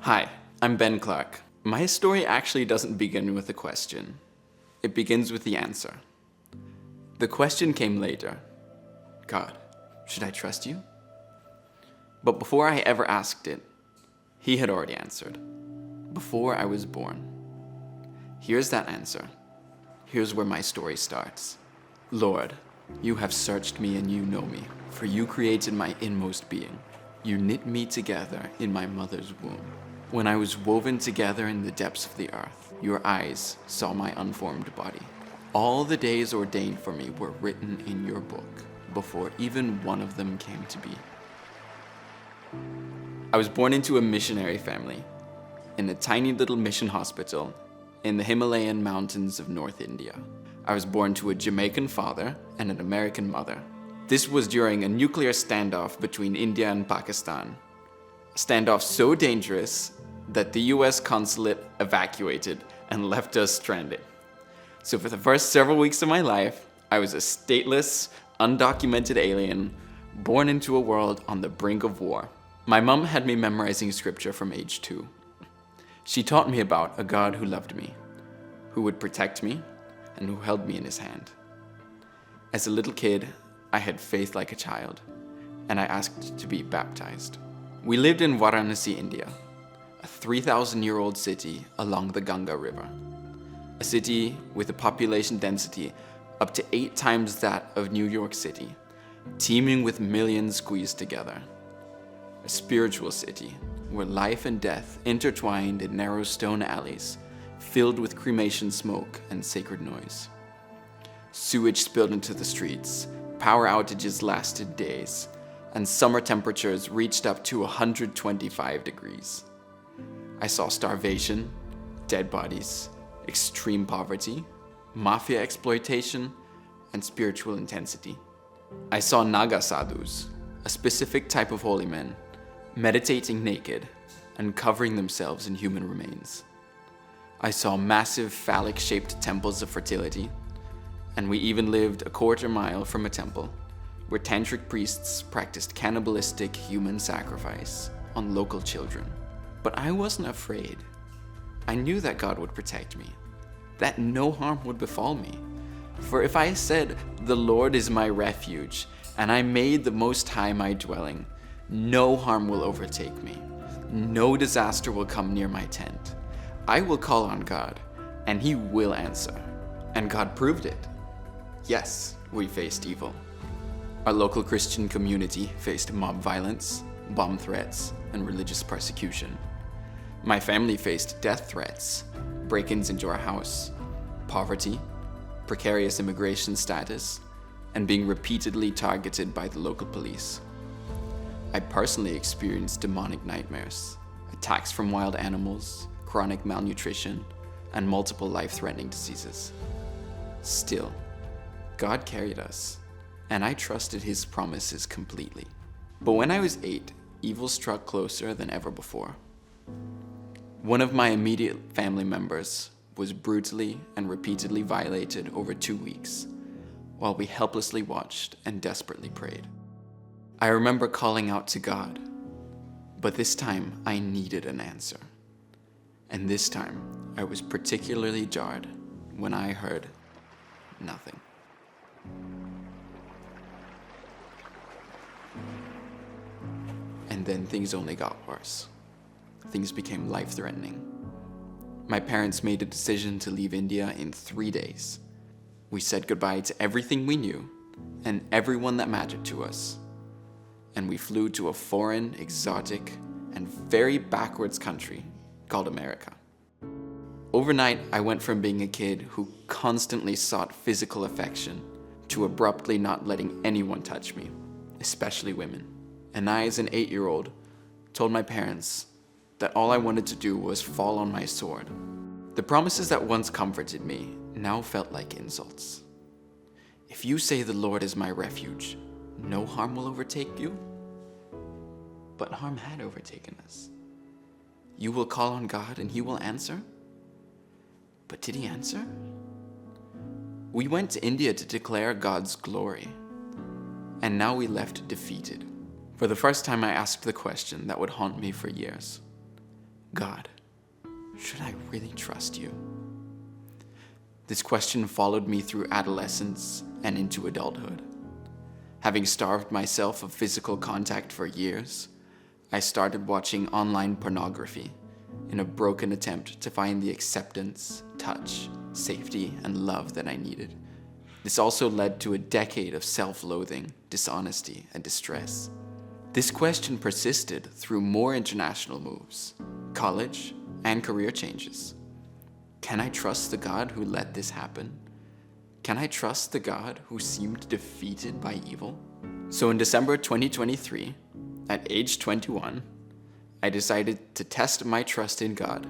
Hi, I'm Ben Clark. My story actually doesn't begin with a question. It begins with the answer. The question came later. God, should I trust you? But before I ever asked it, He had already answered. Before I was born. Here's that answer. Here's where my story starts. Lord, you have searched me and you know me, for you created my inmost being. You knit me together in my mother's womb. When I was woven together in the depths of the earth, your eyes saw my unformed body. All the days ordained for me were written in your book, before even one of them came to be. I was born into a missionary family, in a tiny little mission hospital in the Himalayan mountains of North India. I was born to a Jamaican father and an American mother. This was during a nuclear standoff between India and Pakistan. A standoff so dangerous that the US consulate evacuated and left us stranded. So for the first several weeks of my life, I was a stateless, undocumented alien born into a world on the brink of war. My mom had me memorizing scripture from age 2. She taught me about a God who loved me, who would protect me, and who held me in his hand. As a little kid, I had faith like a child, and I asked to be baptized. We lived in Varanasi, India, a 3,000-year-old city along the Ganga River. A city with a population density up to 8 times that of New York City, teeming with millions squeezed together. A spiritual city where life and death intertwined in narrow stone alleys filled with cremation smoke and sacred noise. Sewage spilled into the streets, power outages lasted days, and summer temperatures reached up to 125 degrees. I saw starvation, dead bodies, extreme poverty, mafia exploitation, and spiritual intensity. I saw Naga sadhus, a specific type of holy men, meditating naked and covering themselves in human remains. I saw massive phallic-shaped temples of fertility, and we even lived a quarter mile from a temple where tantric priests practiced cannibalistic human sacrifice on local children. But I wasn't afraid. I knew that God would protect me, that no harm would befall me. For if I said, "The Lord is my refuge, and I made the Most High my dwelling," no harm will overtake me. No disaster will come near my tent. I will call on God, and He will answer. And God proved it. Yes, we faced evil. Our local Christian community faced mob violence, bomb threats, and religious persecution. My family faced death threats, break-ins into our house, poverty, precarious immigration status, and being repeatedly targeted by the local police. I personally experienced demonic nightmares, attacks from wild animals, chronic malnutrition, and multiple life-threatening diseases. Still, God carried us, and I trusted His promises completely. But when I was 8, evil struck closer than ever before. One of my immediate family members was brutally and repeatedly violated over 2 weeks, while we helplessly watched and desperately prayed. I remember calling out to God, but this time I needed an answer. And this time I was particularly jarred when I heard nothing. And then things only got worse. Things became life-threatening. My parents made a decision to leave India in 3 days. We said goodbye to everything we knew and everyone that mattered to us. And we flew to a foreign, exotic, and very backwards country called America. Overnight, I went from being a kid who constantly sought physical affection to abruptly not letting anyone touch me, especially women. And I, as an 8-year-old, told my parents that all I wanted to do was fall on my sword. The promises that once comforted me now felt like insults. If you say the Lord is my refuge, no harm will overtake you. But harm had overtaken us. You will call on God and He will answer? But did He answer? We went to India to declare God's glory, and now we left defeated. For the first time, I asked the question that would haunt me for years. God, should I really trust you? This question followed me through adolescence and into adulthood. Having starved myself of physical contact for years, I started watching online pornography in a broken attempt to find the acceptance, touch, safety, and love that I needed. This also led to a decade of self-loathing, dishonesty, and distress. This question persisted through more international moves, college, and career changes. Can I trust the God who let this happen? Can I trust the God who seemed defeated by evil? So in December 2023, at age 21, I decided to test my trust in God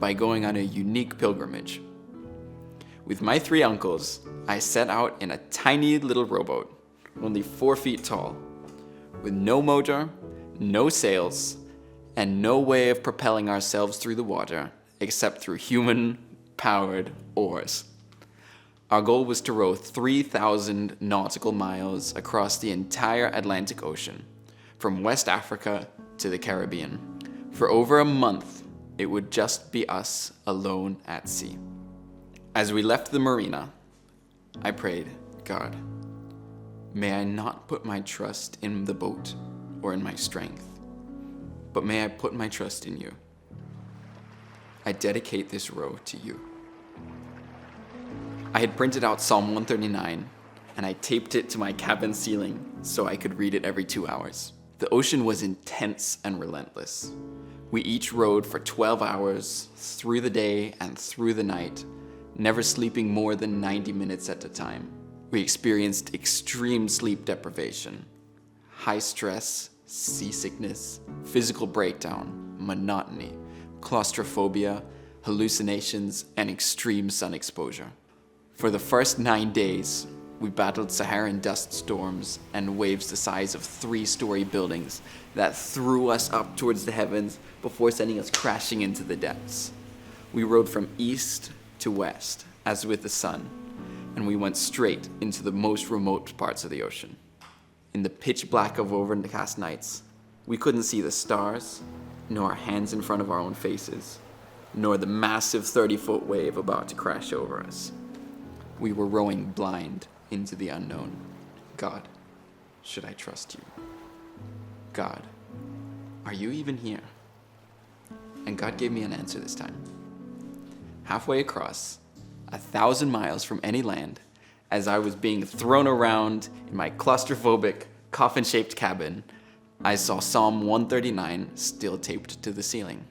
by going on a unique pilgrimage. With my 3 uncles, I set out in a tiny little rowboat, only 4 feet tall, with no motor, no sails, and no way of propelling ourselves through the water except through human-powered oars. Our goal was to row 3,000 nautical miles across the entire Atlantic Ocean, from West Africa to the Caribbean. For over a month, it would just be us alone at sea. As we left the marina, I prayed, God, may I not put my trust in the boat or in my strength, but may I put my trust in you. I dedicate this row to you. I had printed out Psalm 139, and I taped it to my cabin ceiling so I could read it every 2 hours. The ocean was intense and relentless. We each rowed for 12 hours through the day and through the night, never sleeping more than 90 minutes at a time. We experienced extreme sleep deprivation, high stress, seasickness, physical breakdown, monotony, claustrophobia, hallucinations, and extreme sun exposure. For the first 9 days, we battled Saharan dust storms and waves the size of 3-story buildings that threw us up towards the heavens before sending us crashing into the depths. We rode from east to west, as with the sun, and we went straight into the most remote parts of the ocean. In the pitch black of overcast nights, we couldn't see the stars, nor our hands in front of our own faces, nor the massive 30-foot wave about to crash over us. We were rowing blind into the unknown. God, should I trust you? God, are you even here? And God gave me an answer this time. Halfway across, 1,000 miles from any land, as I was being thrown around in my claustrophobic, coffin-shaped cabin, I saw Psalm 139 still taped to the ceiling.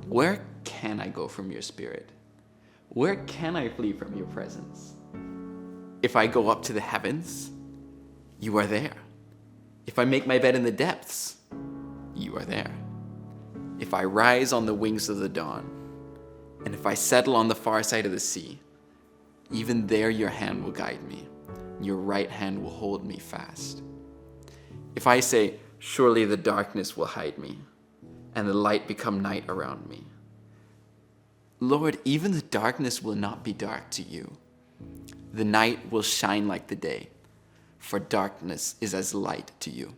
Where can I go from your spirit? Where can I flee from your presence? If I go up to the heavens, you are there. If I make my bed in the depths, you are there. If I rise on the wings of the dawn, and if I settle on the far side of the sea, even there your hand will guide me. Your right hand will hold me fast. If I say, surely the darkness will hide me, and the light become night around me. Lord, even the darkness will not be dark to you. The night will shine like the day, for darkness is as light to you.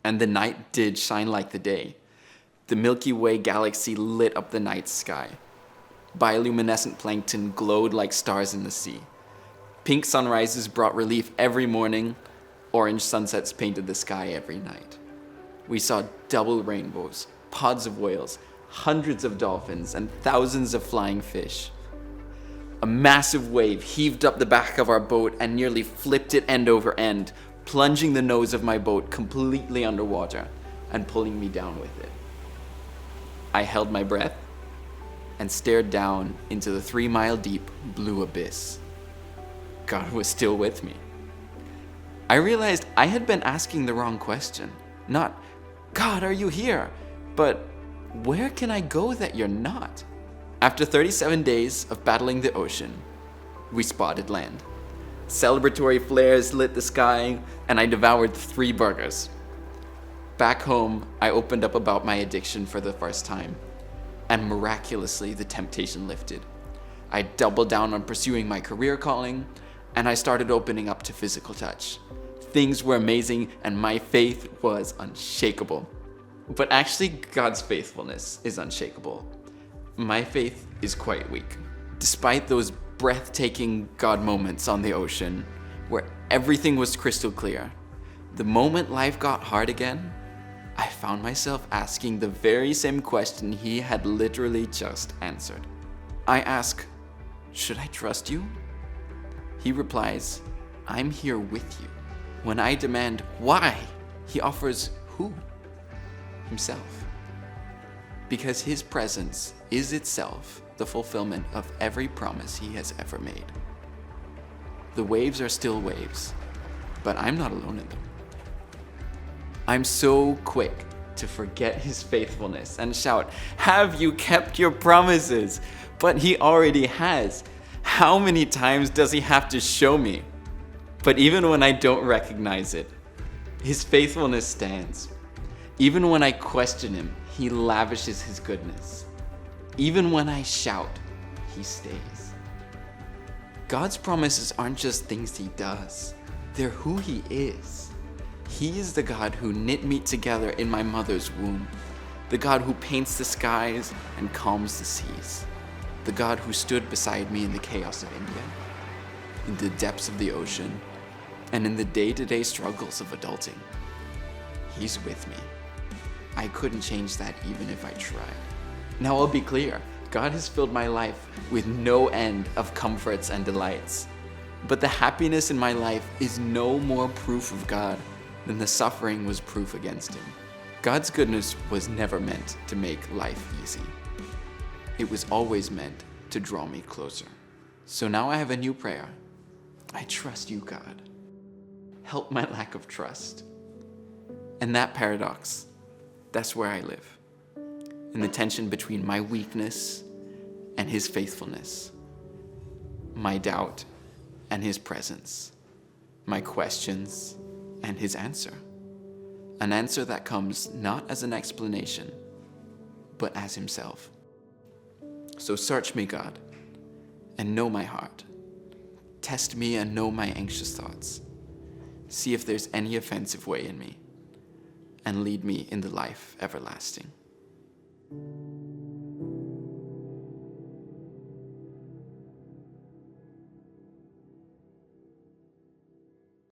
And the night did shine like the day. The Milky Way galaxy lit up the night sky. Bioluminescent plankton glowed like stars in the sea. Pink sunrises brought relief every morning. Orange sunsets painted the sky every night. We saw double rainbows, pods of whales, hundreds of dolphins, and thousands of flying fish. A massive wave heaved up the back of our boat and nearly flipped it end over end, plunging the nose of my boat completely underwater and pulling me down with it. I held my breath and stared down into the 3-mile-deep blue abyss. God was still with me. I realized I had been asking the wrong question. Not, God, are you here? But, where can I go that you're not? After 37 days of battling the ocean, we spotted land. Celebratory flares lit the sky, and I devoured 3 burgers. Back home, I opened up about my addiction for the first time, and miraculously the temptation lifted. I doubled down on pursuing my career calling, and I started opening up to physical touch. Things were amazing, and my faith was unshakable. But actually, God's faithfulness is unshakable. My faith is quite weak. Despite those breathtaking God moments on the ocean, where everything was crystal clear, the moment life got hard again, I found myself asking the very same question he had literally just answered. I ask, should I trust you? He replies, I'm here with you. When I demand why, he offers who? Himself. Because his presence is itself the fulfillment of every promise he has ever made. The waves are still waves, but I'm not alone in them. I'm so quick to forget his faithfulness and shout, have you kept your promises? But he already has. How many times does he have to show me? But even when I don't recognize it, his faithfulness stands. Even when I question him, he lavishes his goodness. Even when I shout, he stays. God's promises aren't just things he does. They're who he is. He is the God who knit me together in my mother's womb. The God who paints the skies and calms the seas. The God who stood beside me in the chaos of India, in the depths of the ocean, and in the day-to-day struggles of adulting. He's with me. I couldn't change that even if I tried. Now I'll be clear, God has filled my life with no end of comforts and delights. But the happiness in my life is no more proof of God than the suffering was proof against him. God's goodness was never meant to make life easy. It was always meant to draw me closer. So now I have a new prayer. I trust you, God. Help my lack of trust. And that paradox, that's where I live. In the tension between my weakness and his faithfulness. My doubt and his presence. My questions and his answer. An answer that comes not as an explanation, but as himself. So search me, God, and know my heart. Test me and know my anxious thoughts. See if there's any offensive way in me, and lead me in the life everlasting.